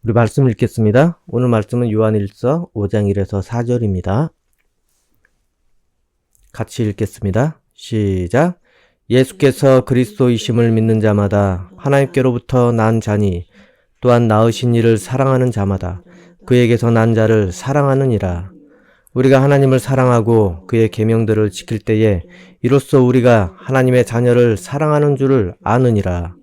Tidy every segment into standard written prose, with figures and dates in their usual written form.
우리 말씀 읽겠습니다. 오늘 말씀은 요한일서 5장 1에서 4절입니다. 같이 읽겠습니다. 시작. 예수께서 그리스도이심을 믿는 자마다 하나님께로부터 난 자니 또한 낳으신 이를 사랑하는 자마다 그에게서 난 자를 사랑하느니라. 우리가 하나님을 사랑하고 그의 계명들을 지킬 때에 이로써 우리가 하나님의 자녀를 사랑하는 줄을 아느니라.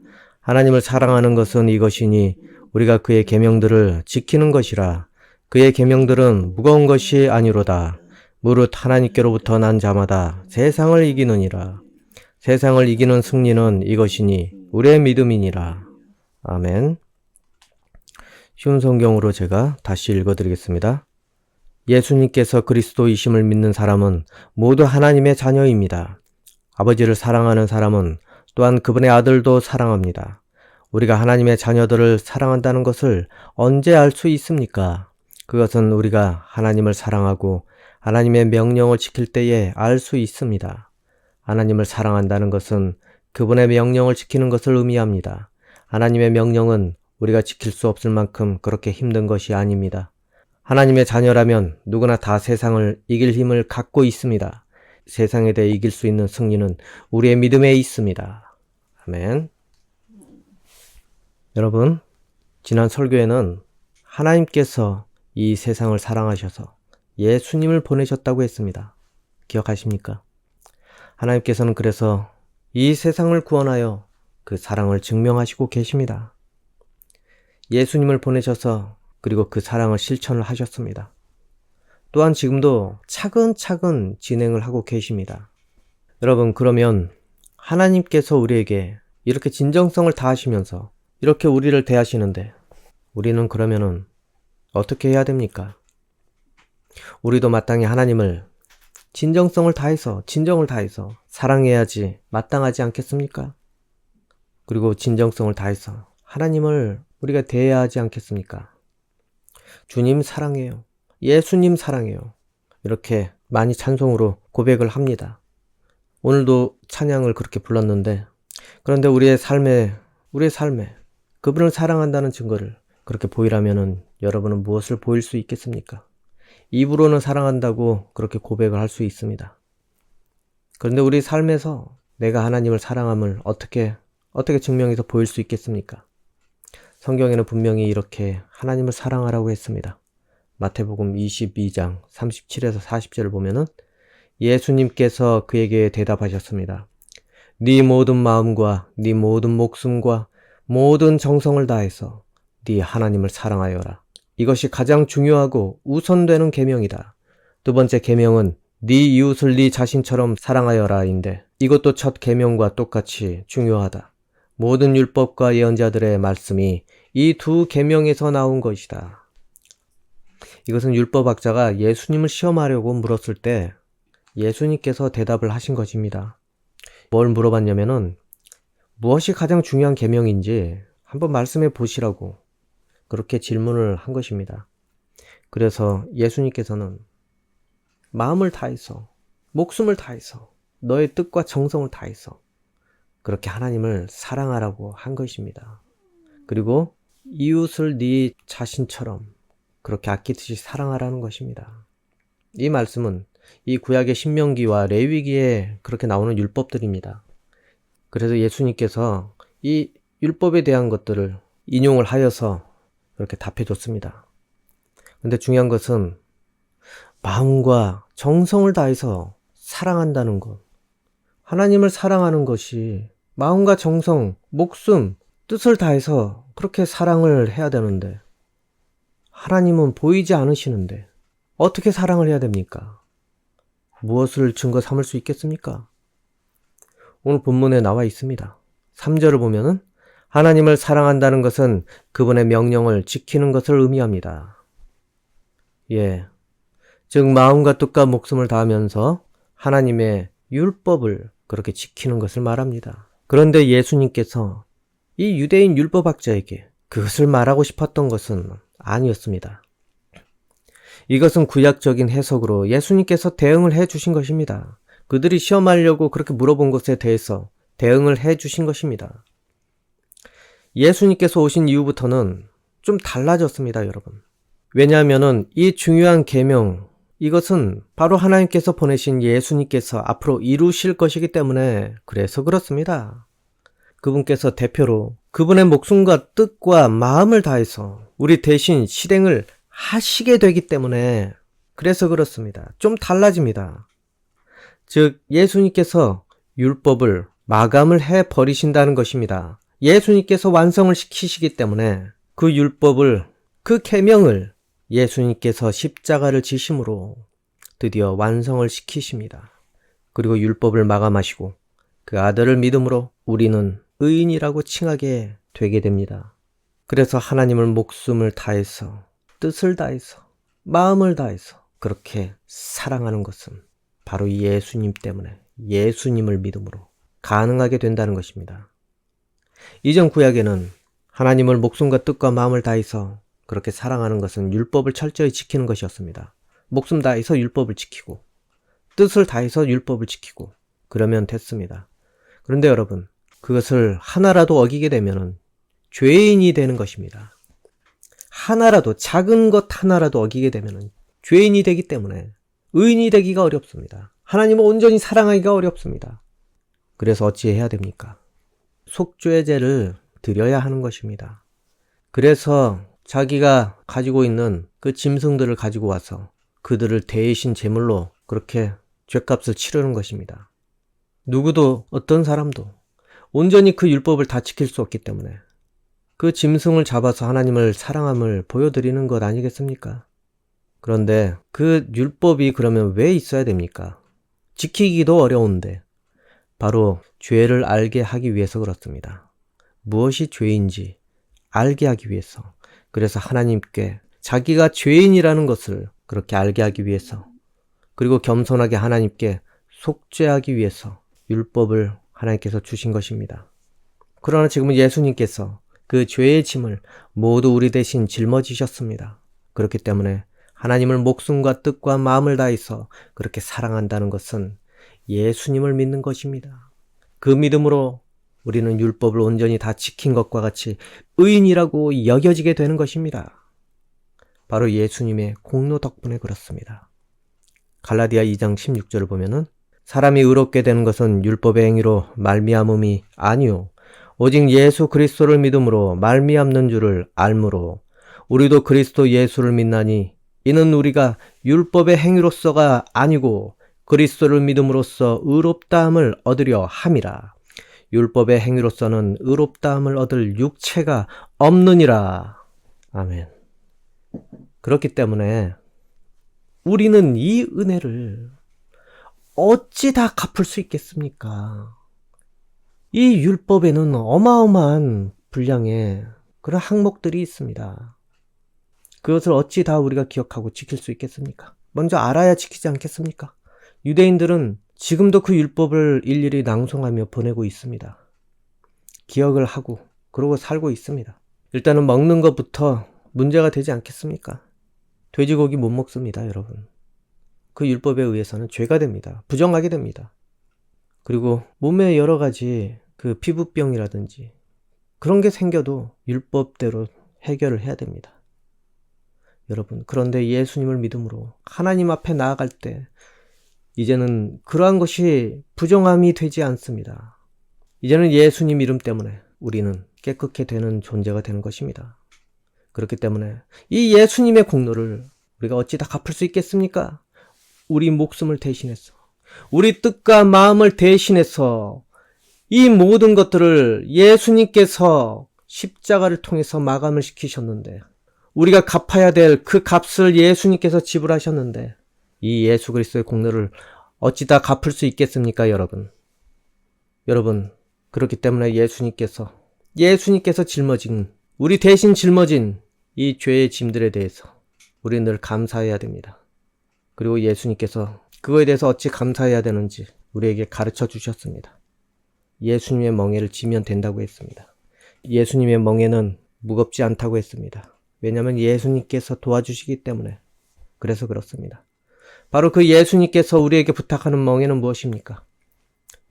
하나님을 사랑하는 것은 이것이니 우리가 그의 계명들을 지키는 것이라. 그의 계명들은 무거운 것이 아니로다. 무릇 하나님께로부터 난 자마다 세상을 이기느니라. 세상을 이기는 승리는 이것이니 우리의 믿음이니라. 아멘. 쉬운 성경으로 제가 다시 읽어드리겠습니다. 예수님께서 그리스도이심을 믿는 사람은 모두 하나님의 자녀입니다. 아버지를 사랑하는 사람은 또한 그분의 아들도 사랑합니다. 우리가 하나님의 자녀들을 사랑한다는 것을 언제 알 수 있습니까? 그것은 우리가 하나님을 사랑하고 하나님의 명령을 지킬 때에 알 수 있습니다. 하나님을 사랑한다는 것은 그분의 명령을 지키는 것을 의미합니다. 하나님의 명령은 우리가 지킬 수 없을 만큼 그렇게 힘든 것이 아닙니다. 하나님의 자녀라면 누구나 다 세상을 이길 힘을 갖고 있습니다. 세상에 대해 이길 수 있는 승리는 우리의 믿음에 있습니다. 아멘. 여러분, 지난 설교에는 하나님께서 이 세상을 사랑하셔서 예수님을 보내셨다고 했습니다. 기억하십니까? 하나님께서는 그래서 이 세상을 구원하여 그 사랑을 증명하시고 계십니다. 예수님을 보내셔서 그리고 그 사랑을 실천을 하셨습니다. 또한 지금도 차근차근 진행을 하고 계십니다. 여러분, 그러면 하나님께서 우리에게 이렇게 진정성을 다하시면서 이렇게 우리를 대하시는데 우리는 그러면은 어떻게 해야 됩니까? 우리도 마땅히 하나님을 진정성을 다해서, 진정을 다해서 사랑해야지 마땅하지 않겠습니까? 그리고 진정성을 다해서 하나님을 우리가 대해야 하지 않겠습니까? 주님 사랑해요. 예수님 사랑해요. 이렇게 많이 찬송으로 고백을 합니다. 오늘도 찬양을 그렇게 불렀는데, 그런데 우리의 삶에 그분을 사랑한다는 증거를 그렇게 보이라면은 여러분은 무엇을 보일 수 있겠습니까? 입으로는 사랑한다고 그렇게 고백을 할 수 있습니다. 그런데 우리 삶에서 내가 하나님을 사랑함을 어떻게 증명해서 보일 수 있겠습니까? 성경에는 분명히 이렇게 하나님을 사랑하라고 했습니다. 마태복음 22장 37에서 40절을 보면은 예수님께서 그에게 대답하셨습니다. 네 모든 마음과 네 모든 목숨과 모든 정성을 다해서 네 하나님을 사랑하여라. 이것이 가장 중요하고 우선되는 계명이다. 두 번째 계명은 네 이웃을 네 자신처럼 사랑하여라인데 이것도 첫 계명과 똑같이 중요하다. 모든 율법과 예언자들의 말씀이 이 두 계명에서 나온 것이다. 이것은 율법학자가 예수님을 시험하려고 물었을 때 예수님께서 대답을 하신 것입니다. 뭘 물어봤냐면은 무엇이 가장 중요한 계명인지 한번 말씀해 보시라고 그렇게 질문을 한 것입니다. 그래서 예수님께서는 마음을 다해서, 목숨을 다해서, 너의 뜻과 정성을 다해서 그렇게 하나님을 사랑하라고 한 것입니다. 그리고 이웃을 네 자신처럼 그렇게 아끼듯이 사랑하라는 것입니다. 이 말씀은 이 구약의 신명기와 레위기에 그렇게 나오는 율법들입니다. 그래서 예수님께서 이 율법에 대한 것들을 인용을 하여서 그렇게 답해줬습니다. 근데 중요한 것은 마음과 정성을 다해서 사랑한다는 것. 하나님을 사랑하는 것이 마음과 정성, 목숨, 뜻을 다해서 그렇게 사랑을 해야 되는데 하나님은 보이지 않으시는데 어떻게 사랑을 해야 됩니까? 무엇을 증거 삼을 수 있겠습니까? 오늘 본문에 나와 있습니다. 3절을 보면은 하나님을 사랑한다는 것은 그분의 명령을 지키는 것을 의미합니다. 즉 마음과 뜻과 목숨을 다하면서 하나님의 율법을 그렇게 지키는 것을 말합니다. 그런데 예수님께서 이 유대인 율법학자에게 그것을 말하고 싶었던 것은 아니었습니다. 이것은 구약적인 해석으로 예수님께서 대응을 해 주신 것입니다. 그들이 시험하려고 그렇게 물어본 것에 대해서 대응을 해 주신 것입니다. 예수님께서 오신 이후부터는 좀 달라졌습니다, 여러분. 왜냐하면은 이 중요한 계명, 이것은 바로 하나님께서 보내신 예수님께서 앞으로 이루실 것이기 때문에 그래서 그렇습니다. 그분께서 대표로 그분의 목숨과 뜻과 마음을 다해서 우리 대신 실행을 하시게 되기 때문에 그래서 그렇습니다. 좀 달라집니다. 즉 예수님께서 율법을 마감을 해버리신다는 것입니다. 예수님께서 완성을 시키시기 때문에 그 율법을, 그 계명을 예수님께서 십자가를 지심으로 드디어 완성을 시키십니다. 그리고 율법을 마감하시고 그 아들을 믿음으로 우리는 의인이라고 칭하게 되게 됩니다. 그래서 하나님을 목숨을 다해서, 뜻을 다해서, 마음을 다해서 그렇게 사랑하는 것은 바로 예수님 때문에, 예수님을 믿음으로 가능하게 된다는 것입니다. 이전 구약에는 하나님을 목숨과 뜻과 마음을 다해서 그렇게 사랑하는 것은 율법을 철저히 지키는 것이었습니다. 목숨 다해서 율법을 지키고 뜻을 다해서 율법을 지키고 그러면 됐습니다. 그런데 여러분, 그것을 하나라도 어기게 되면 죄인이 되는 것입니다. 하나라도, 작은 것 하나라도 어기게 되면 죄인이 되기 때문에 의인이 되기가 어렵습니다. 하나님을 온전히 사랑하기가 어렵습니다. 그래서 어찌해야 됩니까? 속죄제를 드려야 하는 것입니다. 그래서 자기가 가지고 있는 그 짐승들을 가지고 와서 그들을 대신 제물로 그렇게 죗값을 치르는 것입니다. 누구도, 어떤 사람도 온전히 그 율법을 다 지킬 수 없기 때문에 그 짐승을 잡아서 하나님을 사랑함을 보여드리는 것 아니겠습니까? 그런데 그 율법이 그러면 왜 있어야 됩니까? 지키기도 어려운데 바로 죄를 알게 하기 위해서 그렇습니다. 무엇이 죄인지 알게 하기 위해서, 그래서 하나님께 자기가 죄인이라는 것을 그렇게 알게 하기 위해서, 그리고 겸손하게 하나님께 속죄하기 위해서 율법을 하나님께서 주신 것입니다. 그러나 지금은 예수님께서 그 죄의 짐을 모두 우리 대신 짊어지셨습니다. 그렇기 때문에 하나님을 목숨과 뜻과 마음을 다해서 그렇게 사랑한다는 것은 예수님을 믿는 것입니다. 그 믿음으로 우리는 율법을 온전히 다 지킨 것과 같이 의인이라고 여겨지게 되는 것입니다. 바로 예수님의 공로 덕분에 그렇습니다. 갈라디아 2장 16절을 보면은 사람이 의롭게 되는 것은 율법의 행위로 말미암음이 아니요 오직 예수 그리스도를 믿음으로 말미암는 줄을 알므로 우리도 그리스도 예수를 믿나니 이는 우리가 율법의 행위로서가 아니고 그리스도를 믿음으로써 의롭다함을 얻으려 함이라. 율법의 행위로서는 의롭다함을 얻을 육체가 없느니라. 아멘. 그렇기 때문에 우리는 이 은혜를 어찌 다 갚을 수 있겠습니까? 이 율법에는 어마어마한 분량의 그런 항목들이 있습니다. 그것을 어찌 다 우리가 기억하고 지킬 수 있겠습니까? 먼저 알아야 지키지 않겠습니까? 유대인들은 지금도 그 율법을 일일이 낭송하며 보내고 있습니다. 기억을 하고 그러고 살고 있습니다. 일단은 먹는 것부터 문제가 되지 않겠습니까? 돼지고기 못 먹습니다, 여러분. 그 율법에 의해서는 죄가 됩니다. 부정하게 됩니다. 그리고 몸에 여러 가지 그 피부병이라든지 그런 게 생겨도 율법대로 해결을 해야 됩니다. 여러분, 그런데 예수님을 믿음으로 하나님 앞에 나아갈 때 이제는 그러한 것이 부정함이 되지 않습니다. 이제는 예수님 이름 때문에 우리는 깨끗게 되는 존재가 되는 것입니다. 그렇기 때문에 이 예수님의 공로를 우리가 어찌 다 갚을 수 있겠습니까? 우리 목숨을 대신해서, 우리 뜻과 마음을 대신해서 이 모든 것들을 예수님께서 십자가를 통해서 마감을 시키셨는데, 우리가 갚아야 될 그 값을 예수님께서 지불하셨는데 이 예수 그리스도의 공로를 어찌 다 갚을 수 있겠습니까, 여러분? 여러분, 그렇기 때문에 예수님께서 짊어진, 우리 대신 짊어진 이 죄의 짐들에 대해서 우리는 늘 감사해야 됩니다. 그리고 예수님께서 그거에 대해서 어찌 감사해야 되는지 우리에게 가르쳐 주셨습니다. 예수님의 멍에를 지면 된다고 했습니다. 예수님의 멍에는 무겁지 않다고 했습니다. 왜냐하면 예수님께서 도와주시기 때문에. 그래서 그렇습니다. 바로 그 예수님께서 우리에게 부탁하는 멍에는 무엇입니까?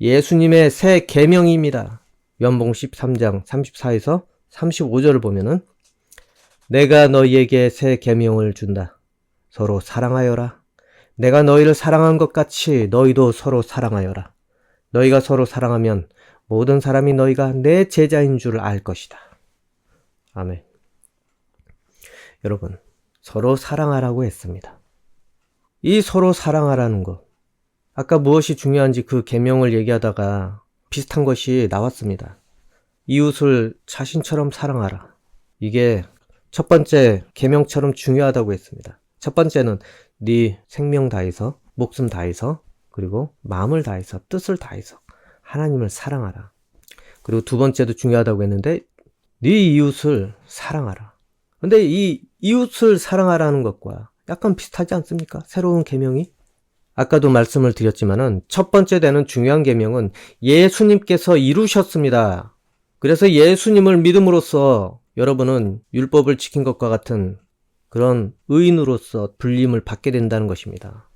예수님의 새 계명입니다. 요한복음 13장 34에서 35절을 보면은 내가 너희에게 새 계명을 준다. 서로 사랑하여라. 내가 너희를 사랑한 것 같이 너희도 서로 사랑하여라. 너희가 서로 사랑하면 모든 사람이 너희가 내 제자인 줄 알 것이다. 아멘. 여러분, 서로 사랑하라고 했습니다. 이 서로 사랑하라는 것, 아까 무엇이 중요한지 그 계명을 얘기하다가 비슷한 것이 나왔습니다. 이웃을 자신처럼 사랑하라. 이게 첫 번째 계명처럼 중요하다고 했습니다. 첫 번째는 네 생명 다해서, 목숨 다해서, 그리고 마음을 다해서, 뜻을 다해서 하나님을 사랑하라. 그리고 두 번째도 중요하다고 했는데 네 이웃을 사랑하라. 근데 이 이웃을 사랑하라는 것과 약간 비슷하지 않습니까? 새로운 계명이? 아까도 말씀을 드렸지만은 첫 번째 되는 중요한 계명은 예수님께서 이루셨습니다. 그래서 예수님을 믿음으로써 여러분은 율법을 지킨 것과 같은 그런 의인으로서 불림을 받게 된다는 것입니다.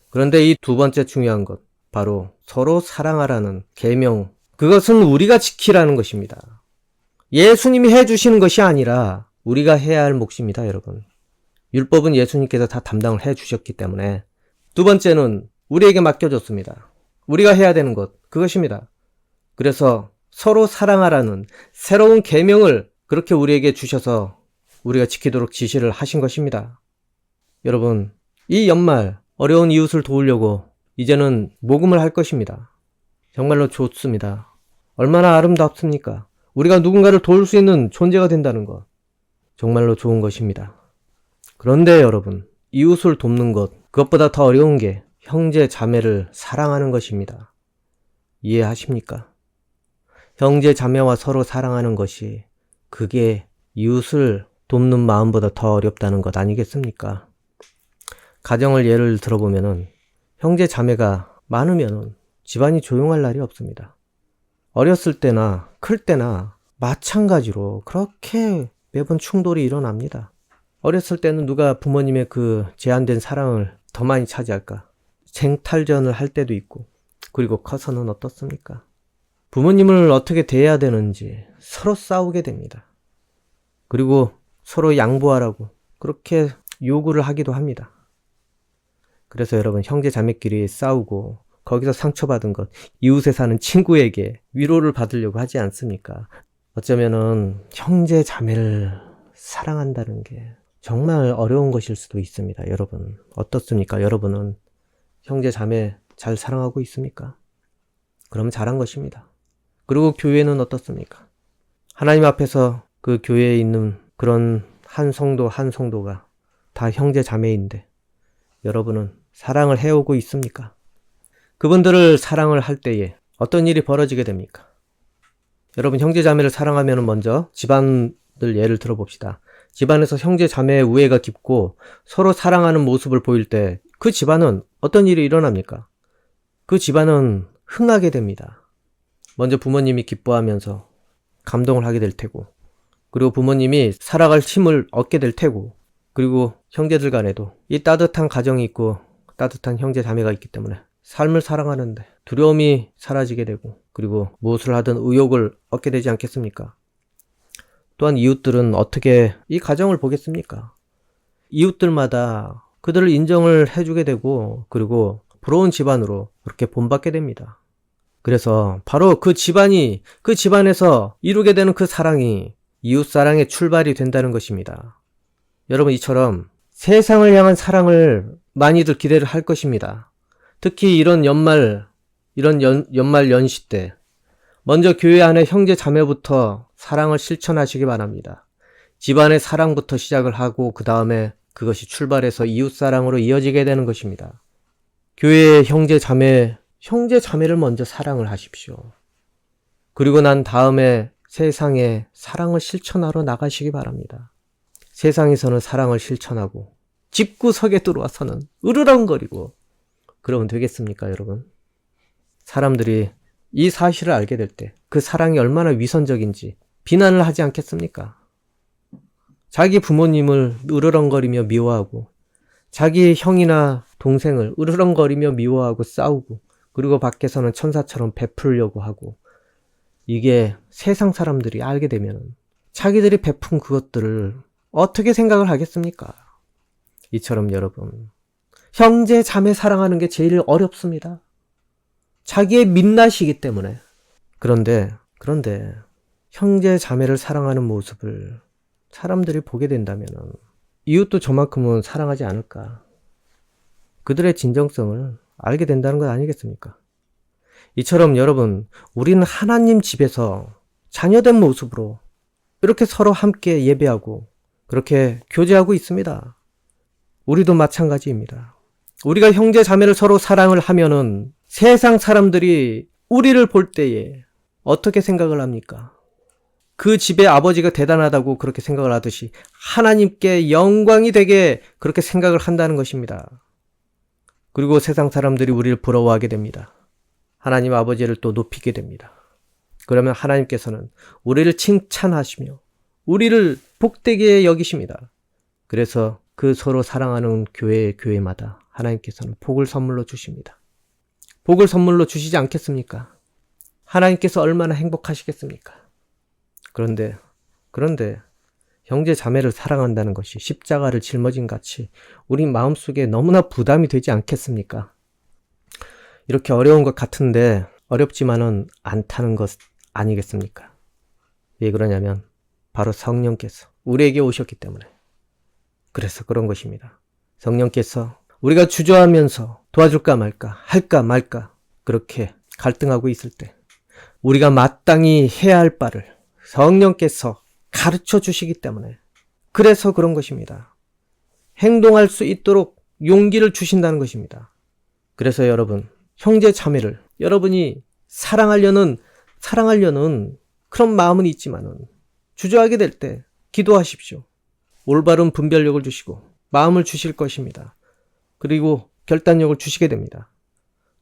그런데 이 두 번째 중요한 것, 바로 서로 사랑하라는 계명, 그것은 우리가 지키라는 것입니다. 예수님이 해주시는 것이 아니라 우리가 해야 할 몫입니다, 여러분. 율법은 예수님께서 다 담당을 해주셨기 때문에 두 번째는 우리에게 맡겨졌습니다. 우리가 해야 되는 것, 그것입니다. 그래서 서로 사랑하라는 새로운 계명을 그렇게 우리에게 주셔서 우리가 지키도록 지시를 하신 것입니다. 여러분, 이 연말 어려운 이웃을 도우려고 이제는 모금을 할 것입니다. 정말로 좋습니다. 얼마나 아름답습니까? 우리가 누군가를 도울 수 있는 존재가 된다는 것, 정말로 좋은 것입니다. 그런데 여러분, 이웃을 돕는 것, 그것보다 더 어려운 게 형제 자매를 사랑하는 것입니다. 이해하십니까? 형제 자매와 서로 사랑하는 것이, 그게 이웃을 돕는 마음보다 더 어렵다는 것 아니겠습니까? 가정을 예를 들어보면은 형제 자매가 많으면은 집안이 조용할 날이 없습니다. 어렸을 때나 클 때나 마찬가지로 그렇게 매번 충돌이 일어납니다. 어렸을 때는 누가 부모님의 그 제한된 사랑을 더 많이 차지할까? 쟁탈전을 할 때도 있고, 그리고 커서는 어떻습니까? 부모님을 어떻게 대해야 되는지 서로 싸우게 됩니다. 그리고 서로 양보하라고 그렇게 요구를 하기도 합니다. 그래서 여러분, 형제 자매끼리 싸우고 거기서 상처받은 것, 이웃에 사는 친구에게 위로를 받으려고 하지 않습니까? 어쩌면은 형제 자매를 사랑한다는 게 정말 어려운 것일 수도 있습니다. 여러분, 어떻습니까? 여러분은 형제 자매 잘 사랑하고 있습니까? 그러면 잘한 것입니다. 그리고 교회는 어떻습니까? 하나님 앞에서 그 교회에 있는 그런 한 성도 한 성도가 다 형제 자매인데 여러분은 사랑을 해오고 있습니까? 그분들을 사랑을 할 때에 어떤 일이 벌어지게 됩니까? 여러분, 형제 자매를 사랑하면 먼저 집안들 예를 들어봅시다. 집안에서 형제 자매의 우애가 깊고 서로 사랑하는 모습을 보일 때 그 집안은 어떤 일이 일어납니까? 그 집안은 흥하게 됩니다. 먼저 부모님이 기뻐하면서 감동을 하게 될 테고, 그리고 부모님이 살아갈 힘을 얻게 될 테고, 그리고 형제들 간에도 이 따뜻한 가정이 있고 따뜻한 형제 자매가 있기 때문에 삶을 살아가는데 두려움이 사라지게 되고, 그리고 무엇을 하든 의욕을 얻게 되지 않겠습니까? 또한 이웃들은 어떻게 이 가정을 보겠습니까? 이웃들마다 그들을 인정을 해주게 되고, 그리고 부러운 집안으로 그렇게 본받게 됩니다. 그래서 바로 그 집안에서 이루게 되는 그 사랑이 이웃사랑의 출발이 된다는 것입니다. 여러분, 이처럼 세상을 향한 사랑을 많이들 기대를 할 것입니다. 특히 이런 연말 연시 때 먼저 교회 안에 형제 자매부터 사랑을 실천하시기 바랍니다. 집안의 사랑부터 시작을 하고 그 다음에 그것이 출발해서 이웃사랑으로 이어지게 되는 것입니다. 교회의 형제 자매를 먼저 사랑을 하십시오. 그리고 난 다음에 세상에 사랑을 실천하러 나가시기 바랍니다. 세상에서는 사랑을 실천하고 집구석에 들어와서는 으르렁거리고 그러면 되겠습니까, 여러분? 사람들이 이 사실을 알게 될 때 그 사랑이 얼마나 위선적인지 비난을 하지 않겠습니까? 자기 부모님을 으르렁거리며 미워하고, 자기 형이나 동생을 으르렁거리며 미워하고 싸우고, 그리고 밖에서는 천사처럼 베풀려고 하고, 이게 세상 사람들이 알게 되면 자기들이 베푼 그것들을 어떻게 생각을 하겠습니까? 이처럼 여러분, 형제 자매 사랑하는 게 제일 어렵습니다. 자기의 민낯이기 때문에. 그런데 형제 자매를 사랑하는 모습을 사람들이 보게 된다면 이웃도 저만큼은 사랑하지 않을까? 그들의 진정성을 알게 된다는 것 아니겠습니까? 이처럼 여러분, 우리는 하나님 집에서 자녀된 모습으로 이렇게 서로 함께 예배하고 그렇게 교제하고 있습니다. 우리도 마찬가지입니다. 우리가 형제 자매를 서로 사랑을 하면은 세상 사람들이 우리를 볼 때에 어떻게 생각을 합니까? 그 집의 아버지가 대단하다고 그렇게 생각을 하듯이 하나님께 영광이 되게 그렇게 생각을 한다는 것입니다. 그리고 세상 사람들이 우리를 부러워하게 됩니다. 하나님 아버지를 또 높이게 됩니다. 그러면 하나님께서는 우리를 칭찬하시며 우리를 복되게 여기십니다. 그래서 그 서로 사랑하는 교회마다 하나님께서는 복을 선물로 주십니다. 복을 선물로 주시지 않겠습니까? 하나님께서 얼마나 행복하시겠습니까? 그런데 형제 자매를 사랑한다는 것이 십자가를 짊어진 같이 우리 마음속에 너무나 부담이 되지 않겠습니까? 이렇게 어려운 것 같은데 어렵지만은 않다는 것 아니겠습니까? 왜 그러냐면 바로 성령께서 우리에게 오셨기 때문에 그래서 그런 것입니다. 성령께서 우리가 주저하면서 도와줄까 말까 할까 말까 그렇게 갈등하고 있을 때 우리가 마땅히 해야 할 바를 성령께서 가르쳐 주시기 때문에 그래서 그런 것입니다. 행동할 수 있도록 용기를 주신다는 것입니다. 그래서 여러분 형제 자매를 여러분이 사랑하려는 그런 마음은 있지만은 주저하게 될 때 기도하십시오. 올바른 분별력을 주시고 마음을 주실 것입니다. 그리고 결단력을 주시게 됩니다.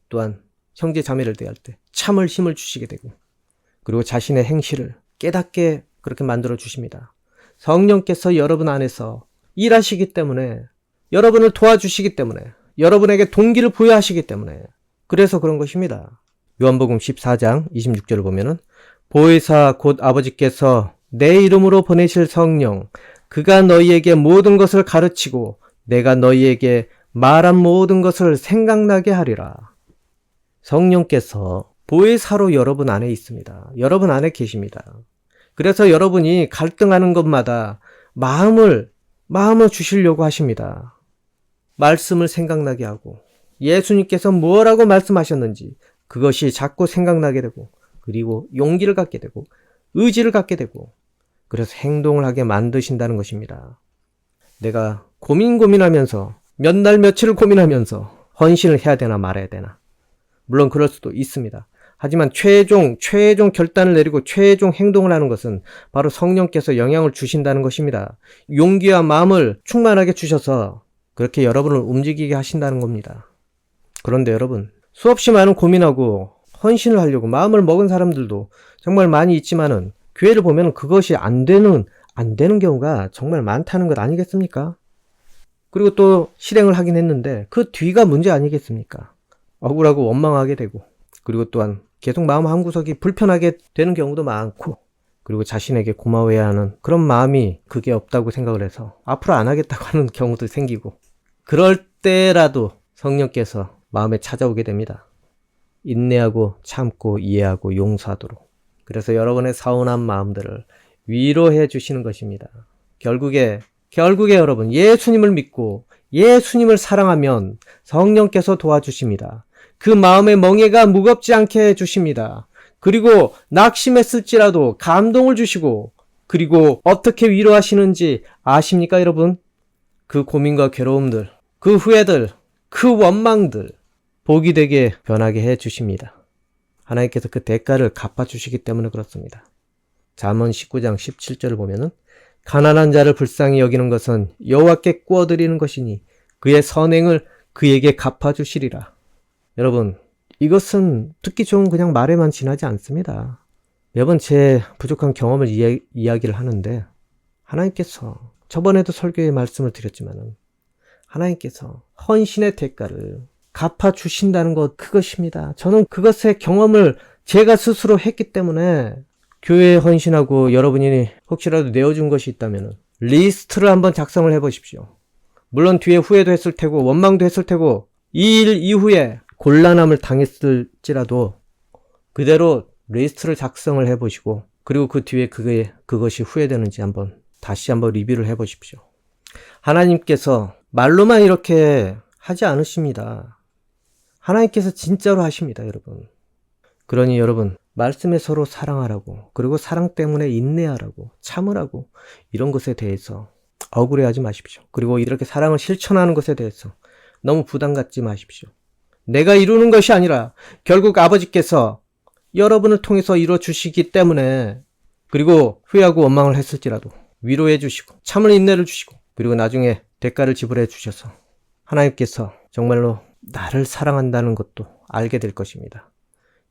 또한 형제 자매를 대할 때 참을 힘을 주시게 되고 그리고 자신의 행실을 깨닫게 그렇게 만들어 주십니다. 성령께서 여러분 안에서 일하시기 때문에 여러분을 도와주시기 때문에 여러분에게 동기를 부여하시기 때문에 그래서 그런 것입니다. 요한복음 14장 26절을 보면은 보혜사 곧 아버지께서 내 이름으로 보내실 성령 그가 너희에게 모든 것을 가르치고 내가 너희에게 말한 모든 것을 생각나게 하리라. 성령께서 보혜사로 여러분 안에 있습니다. 여러분 안에 계십니다. 그래서 여러분이 갈등하는 것마다 마음을 주시려고 하십니다. 말씀을 생각나게 하고 예수님께서 뭐라고 말씀하셨는지 그것이 자꾸 생각나게 되고 그리고 용기를 갖게 되고 의지를 갖게 되고 그래서 행동을 하게 만드신다는 것입니다. 내가 고민하면서 몇 날 며칠을 고민하면서 헌신을 해야 되나 말아야 되나 물론 그럴 수도 있습니다. 하지만 최종 결단을 내리고 최종 행동을 하는 것은 바로 성령께서 영향을 주신다는 것입니다. 용기와 마음을 충만하게 주셔서 그렇게 여러분을 움직이게 하신다는 겁니다. 그런데 여러분 수없이 많은 고민하고 헌신을 하려고 마음을 먹은 사람들도 정말 많이 있지만은 교회를 보면 그것이 안 되는 경우가 정말 많다는 것 아니겠습니까? 그리고 또 실행을 하긴 했는데 그 뒤가 문제 아니겠습니까? 억울하고 원망하게 되고 그리고 또한 계속 마음 한구석이 불편하게 되는 경우도 많고 그리고 자신에게 고마워해야 하는 그런 마음이 그게 없다고 생각을 해서 앞으로 안 하겠다고 하는 경우도 생기고 그럴 때라도 성령께서 마음에 찾아오게 됩니다. 인내하고 참고 이해하고 용서하도록. 그래서 여러분의 서운한 마음들을 위로해 주시는 것입니다. 결국에 여러분 예수님을 믿고 예수님을 사랑하면 성령께서 도와주십니다. 그 마음의 멍에가 무겁지 않게 해주십니다. 그리고 낙심했을지라도 감동을 주시고 그리고 어떻게 위로하시는지 아십니까 여러분? 그 고민과 괴로움들, 그 후회들, 그 원망들 복이 되게 변하게 해주십니다. 하나님께서 그 대가를 갚아주시기 때문에 그렇습니다. 잠언 19장 17절을 보면은 가난한 자를 불쌍히 여기는 것은 여호와께 구워드리는 것이니 그의 선행을 그에게 갚아주시리라. 여러분 이것은 듣기 좋은 그냥 말에만 지나지 않습니다. 매번 제 부족한 경험을 이야기를 하는데 하나님께서 저번에도 설교의 말씀을 드렸지만은 하나님께서 헌신의 대가를 갚아주신다는 것 그것입니다. 저는 그것의 경험을 제가 스스로 했기 때문에 교회에 헌신하고 여러분이 혹시라도 내어준 것이 있다면 리스트를 한번 작성을 해보십시오. 물론 뒤에 후회도 했을 테고 원망도 했을 테고 이 일 이후에 곤란함을 당했을지라도 그대로 리스트를 작성을 해보시고 그리고 그 뒤에 그것이 후회되는지 다시 한번 리뷰를 해보십시오. 하나님께서 말로만 이렇게 하지 않으십니다. 하나님께서 진짜로 하십니다, 여러분. 그러니 여러분, 말씀에 서로 사랑하라고, 그리고 사랑 때문에 인내하라고, 참으라고, 이런 것에 대해서 억울해하지 마십시오. 그리고 이렇게 사랑을 실천하는 것에 대해서 너무 부담 갖지 마십시오. 내가 이루는 것이 아니라 결국 아버지께서 여러분을 통해서 이루어 주시기 때문에, 그리고 후회하고 원망을 했을지라도 위로해 주시고 참을 인내를 주시고 그리고 나중에 대가를 지불해 주셔서 하나님께서 정말로 나를 사랑한다는 것도 알게 될 것입니다.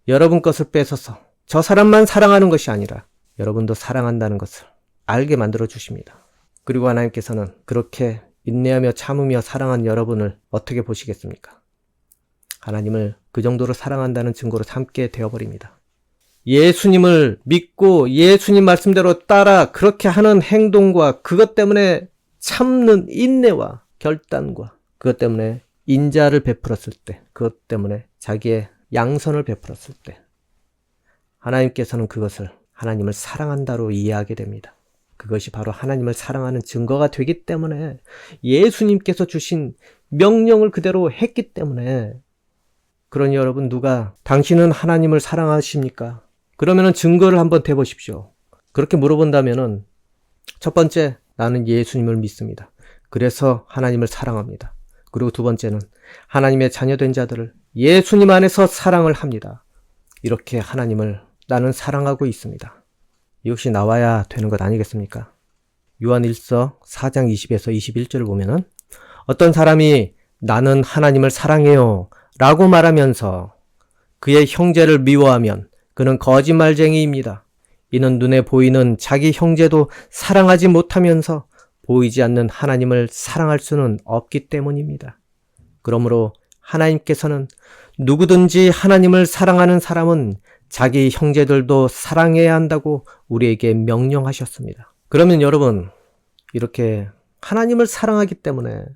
여러분 것을 뺏어서 저 사람만 사랑하는 것이 아니라 여러분도 사랑한다는 것을 알게 만들어 주십니다. 그리고 하나님께서는 그렇게 인내하며 참으며 사랑한 여러분을 어떻게 보시겠습니까? 하나님을 그 정도로 사랑한다는 증거로 삼게 되어버립니다. 예수님을 믿고 예수님 말씀대로 따라 그렇게 하는 행동과 그것 때문에 참는 인내와 결단과 그것 때문에 인자를 베풀었을 때, 그것 때문에 자기의 양선을 베풀었을 때 하나님께서는 그것을 하나님을 사랑한다로 이해하게 됩니다. 그것이 바로 하나님을 사랑하는 증거가 되기 때문에 예수님께서 주신 명령을 그대로 했기 때문에 그러니 여러분 누가 당신은 하나님을 사랑하십니까? 그러면은 증거를 한번 대보십시오. 그렇게 물어본다면은 첫 번째, 나는 예수님을 믿습니다. 그래서 하나님을 사랑합니다. 그리고 두 번째는 하나님의 자녀된 자들을 예수님 안에서 사랑을 합니다. 이렇게 하나님을 나는 사랑하고 있습니다. 이것이 나와야 되는 것 아니겠습니까? 요한 1서 4장 20에서 21절을 보면은 어떤 사람이 나는 하나님을 사랑해요 라고 말하면서 그의 형제를 미워하면 그는 거짓말쟁이입니다. 이는 눈에 보이는 자기 형제도 사랑하지 못하면서 보이지 않는 하나님을 사랑할 수는 없기 때문입니다. 그러므로 하나님께서는 누구든지 하나님을 사랑하는 사람은 자기 형제들도 사랑해야 한다고 우리에게 명령하셨습니다. 그러면 여러분, 이렇게 하나님을 사랑하기 때문에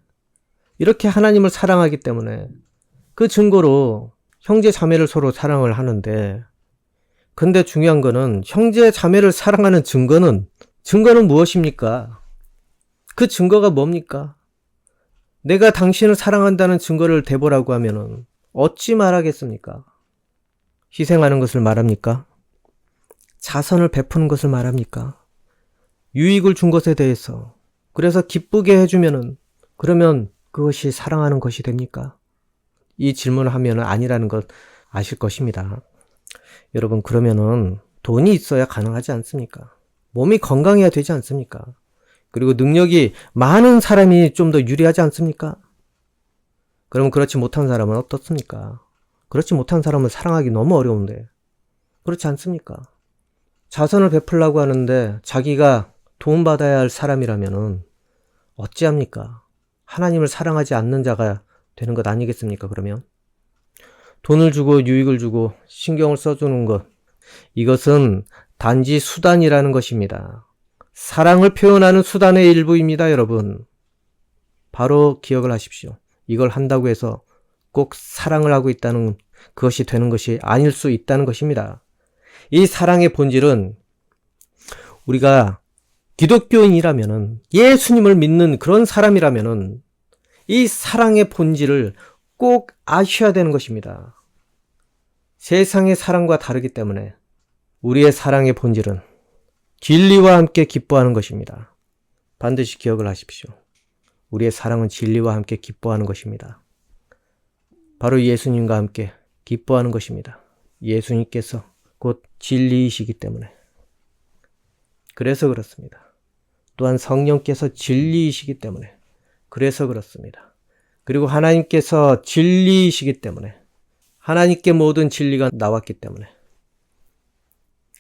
그 증거로 형제 자매를 서로 사랑을 하는데, 근데 중요한 거는 형제 자매를 사랑하는 증거는 무엇입니까? 그 증거가 뭡니까? 내가 당신을 사랑한다는 증거를 대보라고 하면은 어찌 말하겠습니까? 희생하는 것을 말합니까? 자선을 베푸는 것을 말합니까? 유익을 준 것에 대해서 그래서 기쁘게 해주면은 그러면 그것이 사랑하는 것이 됩니까? 이 질문을 하면은 아니라는 것 아실 것입니다. 여러분, 그러면은 돈이 있어야 가능하지 않습니까? 몸이 건강해야 되지 않습니까? 그리고 능력이 많은 사람이 좀 더 유리하지 않습니까? 그러면 그렇지 못한 사람은 어떻습니까? 그렇지 못한 사람은 사랑하기 너무 어려운데 그렇지 않습니까? 자선을 베풀려고 하는데 자기가 도움받아야 할 사람이라면은 어찌합니까? 하나님을 사랑하지 않는 자가 되는 것 아니겠습니까? 그러면 돈을 주고 유익을 주고 신경을 써주는 것, 이것은 단지 수단이라는 것입니다. 사랑을 표현하는 수단의 일부입니다, 여러분. 바로 기억을 하십시오. 이걸 한다고 해서 꼭 사랑을 하고 있다는 그것이 되는 것이 아닐 수 있다는 것입니다. 이 사랑의 본질은 우리가 기독교인이라면은, 예수님을 믿는 그런 사람이라면은 이 사랑의 본질을 꼭 아셔야 되는 것입니다. 세상의 사랑과 다르기 때문에 우리의 사랑의 본질은 진리와 함께 기뻐하는 것입니다. 반드시 기억을 하십시오. 우리의 사랑은 진리와 함께 기뻐하는 것입니다. 바로 예수님과 함께 기뻐하는 것입니다. 예수님께서 곧 진리이시기 때문에. 그래서 그렇습니다. 또한 성령께서 진리이시기 때문에. 그래서 그렇습니다. 그리고 하나님께서 진리이시기 때문에. 하나님께 모든 진리가 나왔기 때문에.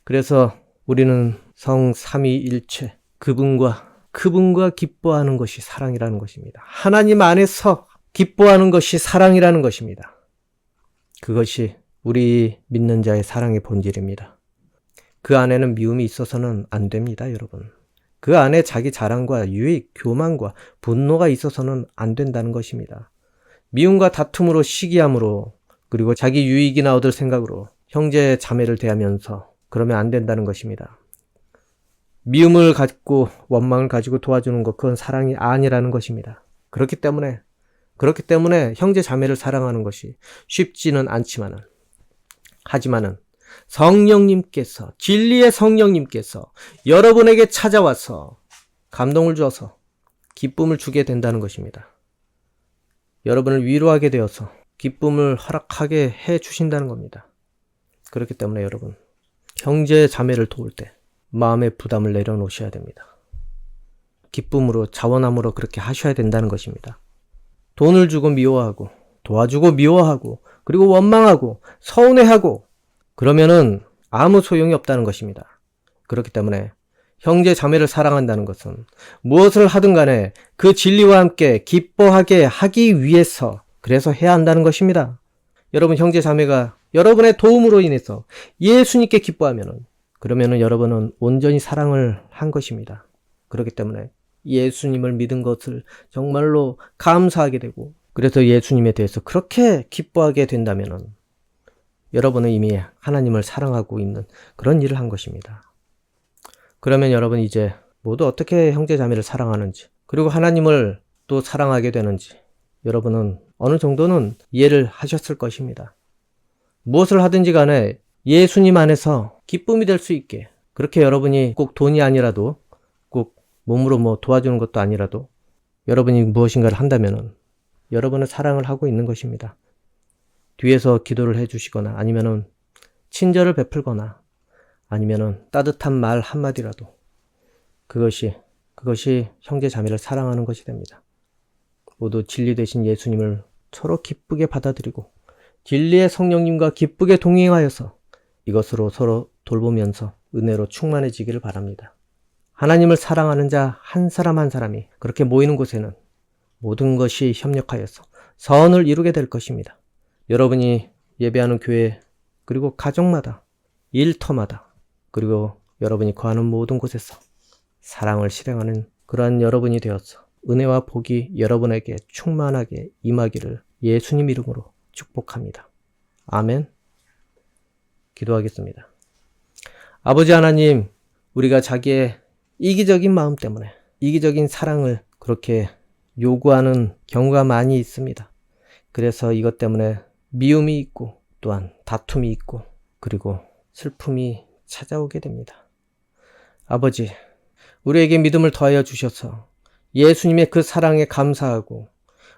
그래서 우리는 성삼위일체, 그분과 기뻐하는 것이 사랑이라는 것입니다. 하나님 안에서 기뻐하는 것이 사랑이라는 것입니다. 그것이 우리 믿는 자의 사랑의 본질입니다. 그 안에는 미움이 있어서는 안 됩니다, 여러분. 그 안에 자기 자랑과 유익, 교만과 분노가 있어서는 안 된다는 것입니다. 미움과 다툼으로 시기함으로 그리고 자기 유익이나 얻을 생각으로 형제 자매를 대하면서 그러면 안 된다는 것입니다. 미움을 가지고 원망을 가지고 도와주는 것, 그건 사랑이 아니라는 것입니다. 그렇기 때문에 형제 자매를 사랑하는 것이 쉽지는 하지만은 성령님께서, 진리의 성령님께서 여러분에게 찾아와서 감동을 주어서 기쁨을 주게 된다는 것입니다. 여러분을 위로하게 되어서 기쁨을 허락하게 해 주신다는 겁니다. 그렇기 때문에 여러분, 형제 자매를 도울 때 마음의 부담을 내려놓으셔야 됩니다. 기쁨으로, 자원함으로 그렇게 하셔야 된다는 것입니다. 돈을 주고 미워하고, 도와주고 미워하고, 그리고 원망하고, 서운해하고, 그러면은 아무 소용이 없다는 것입니다. 그렇기 때문에 형제 자매를 사랑한다는 것은 무엇을 하든 간에 그 진리와 함께 기뻐하게 하기 위해서 그래서 해야 한다는 것입니다. 여러분 형제 자매가 여러분의 도움으로 인해서 예수님께 기뻐하면은 그러면은 여러분은 온전히 사랑을 한 것입니다. 그렇기 때문에 예수님을 믿은 것을 정말로 감사하게 되고 그래서 예수님에 대해서 그렇게 기뻐하게 된다면은 여러분은 이미 하나님을 사랑하고 있는 그런 일을 한 것입니다. 그러면 여러분 이제 모두 어떻게 형제 자매를 사랑하는지 그리고 하나님을 또 사랑하게 되는지 여러분은 어느 정도는 이해를 하셨을 것입니다. 무엇을 하든지 간에 예수님 안에서 기쁨이 될 수 있게 그렇게 여러분이 꼭 돈이 아니라도 꼭 몸으로 도와주는 것도 아니라도 여러분이 무엇인가를 한다면은 여러분은 사랑을 하고 있는 것입니다. 뒤에서 기도를 해주시거나 아니면은 친절을 베풀거나 아니면은 따뜻한 말 한마디라도 그것이 형제 자매를 사랑하는 것이 됩니다. 모두 진리 되신 예수님을 서로 기쁘게 받아들이고 진리의 성령님과 기쁘게 동행하여서 이것으로 서로 돌보면서 은혜로 충만해지기를 바랍니다. 하나님을 사랑하는 자 한 사람 한 사람이 그렇게 모이는 곳에는 모든 것이 협력하여서 선을 이루게 될 것입니다. 여러분이 예배하는 교회 그리고 가정마다 일터마다 그리고 여러분이 거하는 모든 곳에서 사랑을 실행하는 그러한 여러분이 되어서 은혜와 복이 여러분에게 충만하게 임하기를 예수님 이름으로 축복합니다. 아멘. 기도하겠습니다. 아버지 하나님, 우리가 자기의 이기적인 마음 때문에 이기적인 사랑을 그렇게 요구하는 경우가 많이 있습니다. 그래서 이것 때문에 미움이 있고 또한 다툼이 있고 그리고 슬픔이 찾아오게 됩니다. 아버지, 우리에게 믿음을 더하여 주셔서 예수님의 그 사랑에 감사하고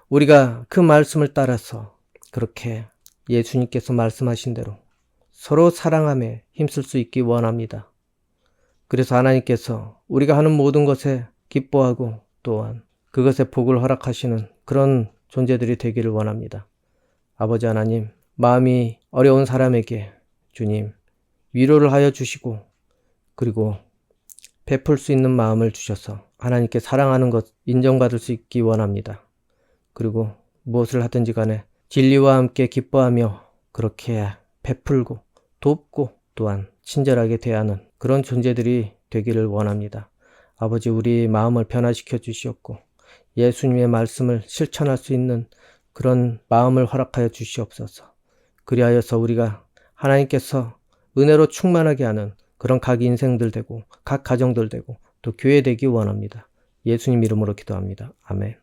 우리가 그 말씀을 따라서 그렇게 예수님께서 말씀하신 대로 서로 사랑함에 힘쓸 수 있기 원합니다. 그래서 하나님께서 우리가 하는 모든 것에 기뻐하고 또한 그것에 복을 허락하시는 그런 존재들이 되기를 원합니다. 아버지 하나님, 마음이 어려운 사람에게 주님 위로를 하여 주시고 그리고 베풀 수 있는 마음을 주셔서 하나님께 사랑하는 것 인정받을 수 있기 원합니다. 그리고 무엇을 하든지 간에 진리와 함께 기뻐하며 그렇게 베풀고 돕고 또한 친절하게 대하는 그런 존재들이 되기를 원합니다. 아버지, 우리 마음을 변화시켜 주시옵고 예수님의 말씀을 실천할 수 있는 그런 마음을 허락하여 주시옵소서. 그리하여서 우리가 하나님께서 은혜로 충만하게 하는 그런 각 인생들 되고 각 가정들 되고 또 교회 되기 원합니다. 예수님 이름으로 기도합니다. 아멘.